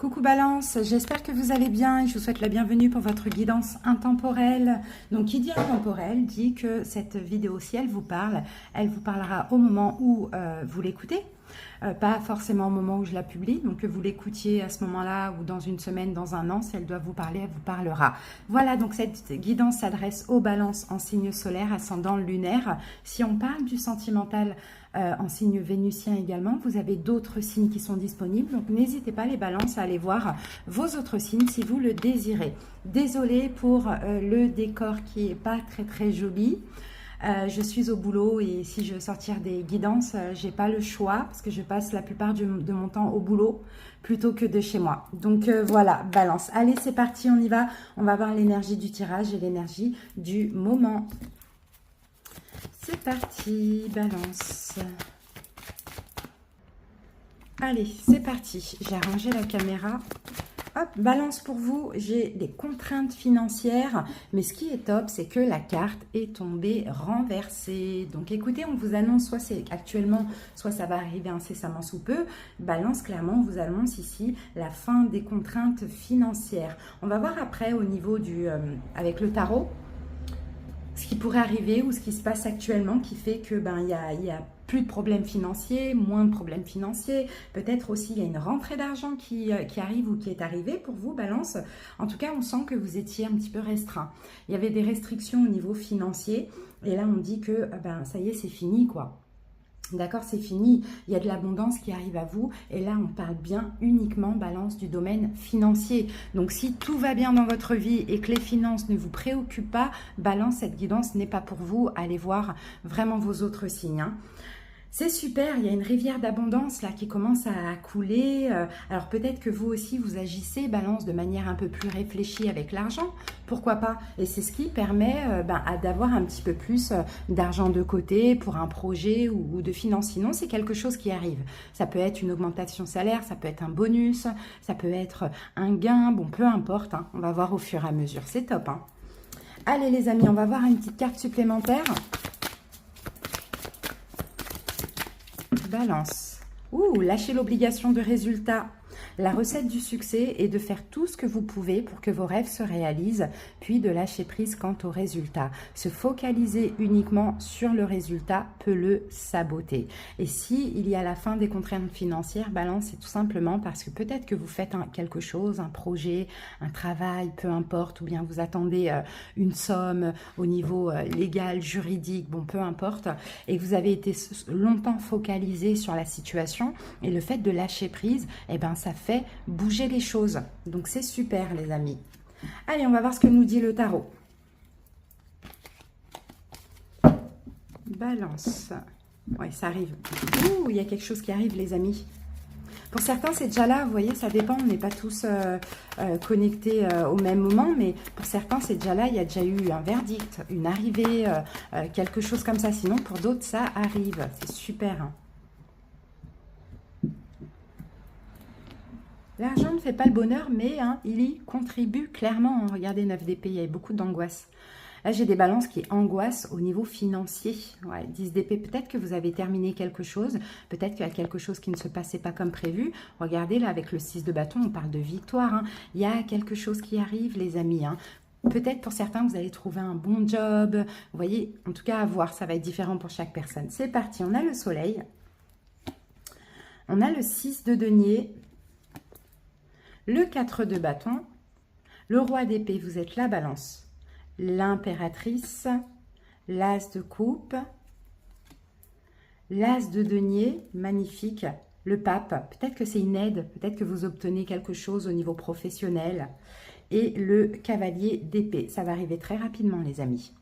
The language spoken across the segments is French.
Coucou Balance, j'espère que vous allez bien et je vous souhaite la bienvenue pour votre guidance intemporelle. Donc qui dit intemporelle dit que cette vidéo, si elle vous parlera au moment où vous l'écoutez. Pas forcément au moment où je la publie, donc que vous l'écoutiez à ce moment-là ou dans une semaine, dans un an, si elle doit vous parler, elle vous parlera. Voilà, donc cette guidance s'adresse aux balances en signe solaire, ascendant lunaire. Si on parle du sentimental en signe vénusien également, vous avez d'autres signes qui sont disponibles, donc n'hésitez pas les balances à aller voir vos autres signes si vous le désirez. Désolée pour le décor qui n'est pas très joli. Je suis au boulot et si je veux sortir des guidances, j'ai pas le choix parce que je passe la plupart de mon temps au boulot plutôt que de chez moi. Donc voilà, balance. Allez, c'est parti, on y va. On va voir l'énergie du tirage et l'énergie du moment. C'est parti, balance. Allez, c'est parti. J'ai arrangé la caméra. Hop, balance pour vous, j'ai des contraintes financières, mais ce qui est top, c'est que la carte est tombée renversée. Donc écoutez, on vous annonce, soit c'est actuellement, soit ça va arriver incessamment sous peu. Balance, clairement, on vous annonce ici la fin des contraintes financières. On va voir après au niveau du, avec le tarot, ce qui pourrait arriver ou ce qui se passe actuellement qui fait que il y a plus de problèmes financiers, moins de problèmes financiers. Peut-être aussi il y a une rentrée d'argent qui arrive ou qui est arrivée pour vous, Balance. En tout cas, on sent que vous étiez un petit peu restreint. Il y avait des restrictions au niveau financier et là on dit que ça y est, c'est fini quoi. D'accord, c'est fini, il y a de l'abondance qui arrive à vous et là on parle bien uniquement, Balance, du domaine financier. Donc si tout va bien dans votre vie et que les finances ne vous préoccupent pas, Balance, cette guidance n'est pas pour vous. Allez voir vraiment vos autres signes, hein. C'est super, il y a une rivière d'abondance là qui commence à couler. Alors peut-être que vous aussi vous agissez, Balance, de manière un peu plus réfléchie avec l'argent. Pourquoi pas? Et c'est ce qui permet d'avoir un petit peu plus d'argent de côté pour un projet ou de finances. Sinon, c'est quelque chose qui arrive. Ça peut être une augmentation salaire, ça peut être un bonus, ça peut être un gain. Bon, peu importe, hein, on va voir au fur et à mesure. C'est top, hein. Allez les amis, on va voir une petite carte supplémentaire. Balance. Ouh, lâchez l'obligation de résultat. La recette du succès est de faire tout ce que vous pouvez pour que vos rêves se réalisent, puis de lâcher prise quant au résultat. Se focaliser uniquement sur le résultat peut le saboter. Et si il y a la fin des contraintes financières, Balance, c'est tout simplement parce que peut-être que vous faites quelque chose, un projet, un travail, peu importe, ou bien vous attendez une somme au niveau légal, juridique, bon, peu importe, et vous avez été longtemps focalisé sur la situation, et le fait de lâcher prise, eh ben, ça fait bouger les choses. Donc c'est super les amis. Allez, on va voir ce que nous dit le tarot. Balance. Ouais, ça arrive. Ouh, il y a quelque chose qui arrive les amis. Pour certains, c'est déjà là, vous voyez, ça dépend, on n'est pas tous connectés au même moment, mais pour certains, c'est déjà là, il y a déjà eu un verdict, une arrivée, quelque chose comme ça. Sinon, pour d'autres, ça arrive. C'est super, hein. L'argent ne fait pas le bonheur, mais hein, il y contribue clairement. Regardez, 9 d'épée, il y a beaucoup d'angoisse. Là, j'ai des balances qui angoissent au niveau financier. Ouais, 10 d'épée, peut-être que vous avez terminé quelque chose. Peut-être qu'il y a quelque chose qui ne se passait pas comme prévu. Regardez, là, avec le 6 de bâton, on parle de victoire, hein. Il y a quelque chose qui arrive, les amis, hein. Peut-être pour certains, vous allez trouver un bon job. Vous voyez, en tout cas, à voir, ça va être différent pour chaque personne. C'est parti, on a le soleil. On a le 6 de denier. Le 4 de bâton, le roi d'épée, vous êtes la balance, l'impératrice, l'as de coupe, l'as de denier, magnifique, le pape, peut-être que c'est une aide, peut-être que vous obtenez quelque chose au niveau professionnel, et le cavalier d'épée, ça va arriver très rapidement les amis,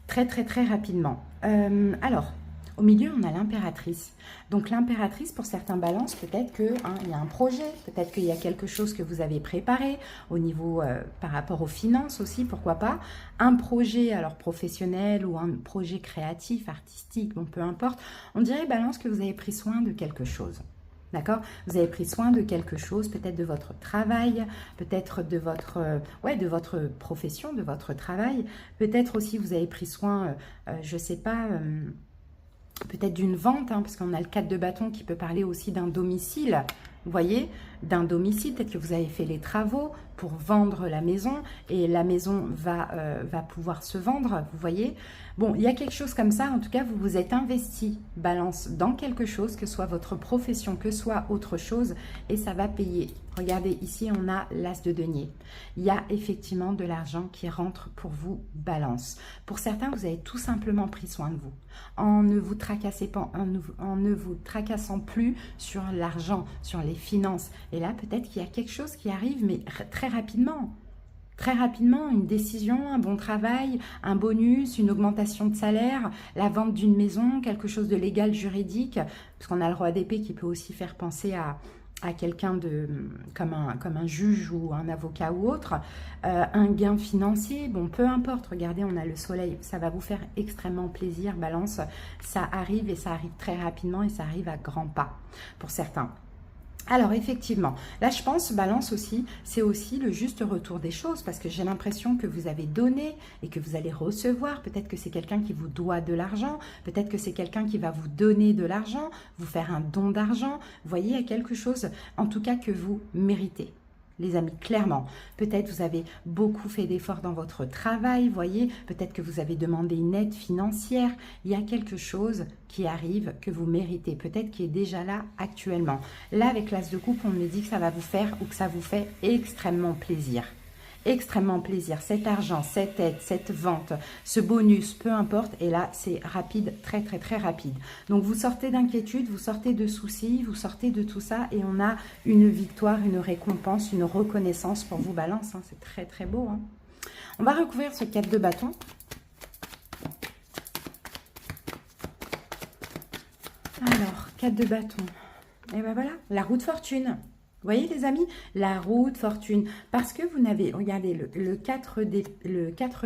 très rapidement. Alors, au milieu, on a l'impératrice. Donc, l'impératrice, pour certains balances, peut-être qu'il y a un projet, peut-être qu'il y a quelque chose que vous avez préparé au niveau, par rapport aux finances aussi, pourquoi pas. Un projet, alors professionnel ou un projet créatif, artistique, bon, peu importe. On dirait, balance, que vous avez pris soin de quelque chose. D'accord? Vous avez pris soin de quelque chose, peut-être de votre travail, peut-être de votre profession, de votre travail. Peut-être aussi, vous avez pris soin, je ne sais pas... peut-être d'une vente, hein, parce qu'on a le 4 de bâton qui peut parler aussi d'un domicile. vous voyez, d'un domicile. Peut-être que vous avez fait les travaux pour vendre la maison et la maison va pouvoir se vendre, vous voyez. Bon, il y a quelque chose comme ça, en tout cas, vous vous êtes investi, Balance, dans quelque chose, que ce soit votre profession, que ce soit autre chose, et ça va payer. Regardez, ici, on a l'as de denier. Il y a effectivement de l'argent qui rentre pour vous, Balance. Pour certains, vous avez tout simplement pris soin de vous, en ne vous tracassez pas, en ne vous tracassant plus sur l'argent, sur les finances. Et là, peut-être qu'il y a quelque chose qui arrive, mais très rapidement. Très rapidement, une décision, un bon travail, un bonus, une augmentation de salaire, la vente d'une maison, quelque chose de légal, juridique, parce qu'on a le roi d'épée qui peut aussi faire penser à quelqu'un de comme un juge ou un avocat ou autre, un gain financier, bon, peu importe, regardez, on a le soleil, ça va vous faire extrêmement plaisir, Balance, ça arrive et ça arrive très rapidement et ça arrive à grands pas pour certains. Alors effectivement, là je pense, Balance aussi, c'est aussi le juste retour des choses parce que j'ai l'impression que vous avez donné et que vous allez recevoir. Peut-être que c'est quelqu'un qui vous doit de l'argent, peut-être que c'est quelqu'un qui va vous donner de l'argent, vous faire un don d'argent. Vous voyez, il y a quelque chose en tout cas que vous méritez. Les amis, clairement, peut-être vous avez beaucoup fait d'efforts dans votre travail, voyez, peut-être que vous avez demandé une aide financière, il y a quelque chose qui arrive que vous méritez, peut-être qui est déjà là actuellement. Là, avec l'as de coupe, on me dit que ça va vous faire ou que ça vous fait extrêmement plaisir. Extrêmement plaisir, cet argent, cette aide, cette vente, ce bonus, peu importe, et là c'est rapide, très très très rapide. Donc vous sortez d'inquiétude, vous sortez de soucis, vous sortez de tout ça et on a une victoire, une récompense, une reconnaissance pour vous, Balance, hein. C'est très très beau, hein. On va recouvrir ce 4 de bâton. Alors, 4 de bâton, et ben voilà, la roue de fortune. Vous voyez les amis, la roue de fortune, parce que vous n'avez, regardez, le 4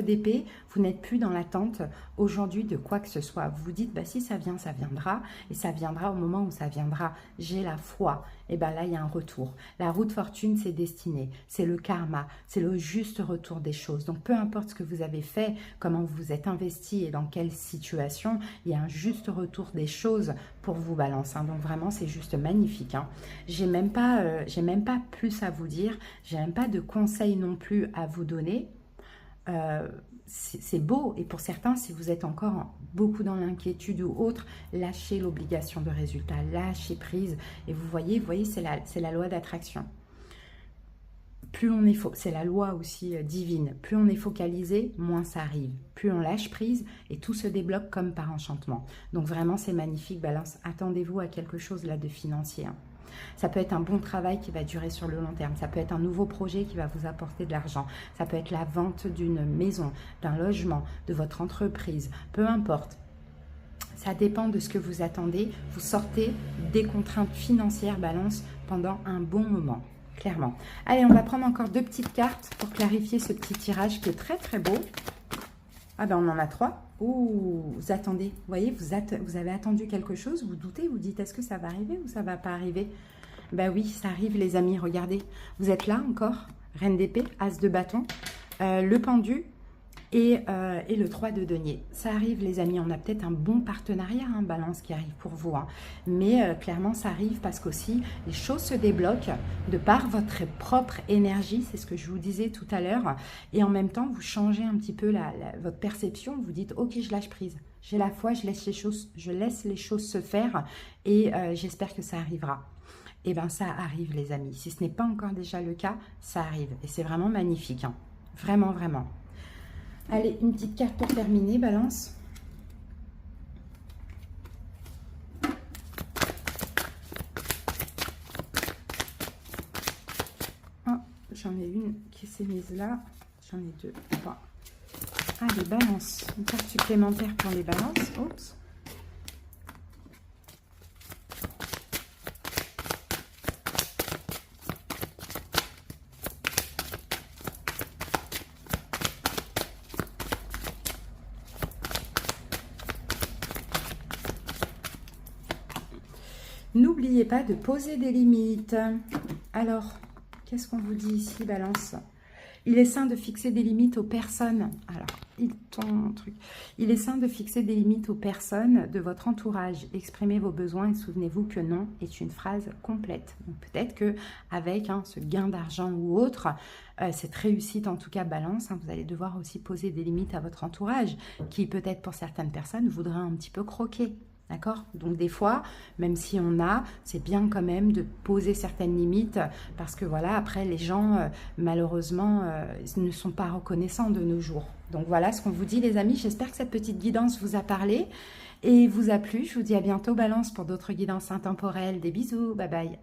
d'épée, vous n'êtes plus dans l'attente aujourd'hui de quoi que ce soit. Vous vous dites, bah, si ça vient, ça viendra, et ça viendra au moment où ça viendra. J'ai la foi, et bien là, il y a un retour. La roue de fortune, c'est destiné, c'est le karma, c'est le juste retour des choses. Donc, peu importe ce que vous avez fait, comment vous vous êtes investi et dans quelle situation, il y a un juste retour des choses pour vous, Balance, hein. Donc, vraiment, c'est juste magnifique, hein. J'ai même pas plus à vous dire, j'ai même pas de conseils non plus à vous donner. C'est beau, et pour certains, si vous êtes encore beaucoup dans l'inquiétude ou autre, lâchez l'obligation de résultat, lâchez prise, et vous voyez c'est la loi d'attraction. Plus on est, c'est la loi aussi divine, plus on est focalisé, moins ça arrive. Plus on lâche prise et tout se débloque comme par enchantement. Donc vraiment, c'est magnifique, Balance. Attendez-vous à quelque chose là de financier, hein. Ça peut être un bon travail qui va durer sur le long terme. Ça peut être un nouveau projet qui va vous apporter de l'argent. Ça peut être la vente d'une maison, d'un logement, de votre entreprise. Peu importe. Ça dépend de ce que vous attendez. Vous sortez des contraintes financières, Balance, pendant un bon moment. Clairement. Allez, on va prendre encore 2 petites cartes pour clarifier ce petit tirage qui est très très beau. Ah ben on en a 3. Ouh, vous attendez, vous voyez, vous avez attendu quelque chose, vous doutez, vous dites est-ce que ça va arriver ou ça va pas arriver? Ben oui, ça arrive les amis, regardez. Vous êtes là encore, reine d'épée, as de bâton, le pendu et le 3 de denier. Ça arrive les amis, on a peut-être un bon partenariat, hein, Balance, qui arrive pour vous, hein. Mais clairement ça arrive parce qu'aussi les choses se débloquent de par votre propre énergie, c'est ce que je vous disais tout à l'heure, et en même temps vous changez un petit peu votre perception, vous dites ok, je lâche prise, j'ai la foi, je laisse les choses se faire et j'espère que ça arrivera. Et bien ça arrive les amis, si ce n'est pas encore déjà le cas, ça arrive et c'est vraiment magnifique, hein. Vraiment vraiment. Allez, une petite carte pour terminer, Balance. Oh, j'en ai une qui s'est mise là. J'en ai 2. Bon. Allez, Balance. Une carte supplémentaire pour les balances. Oups. N'oubliez pas de poser des limites. Alors, qu'est-ce qu'on vous dit ici, Balance? Il est sain de fixer des limites aux personnes. Alors, il est sain de fixer des limites aux personnes de votre entourage. Exprimez vos besoins et souvenez-vous que non est une phrase complète. Donc peut-être que avec ce gain d'argent ou autre, cette réussite en tout cas balance, vous allez devoir aussi poser des limites à votre entourage qui peut-être pour certaines personnes voudrait un petit peu croquer. D'accord? Donc des fois, même si c'est bien quand même de poser certaines limites parce que voilà, après les gens, malheureusement, ne sont pas reconnaissants de nos jours. Donc voilà ce qu'on vous dit les amis. J'espère que cette petite guidance vous a parlé et vous a plu. Je vous dis à bientôt Balance pour d'autres guidances intemporelles. Des bisous, bye bye.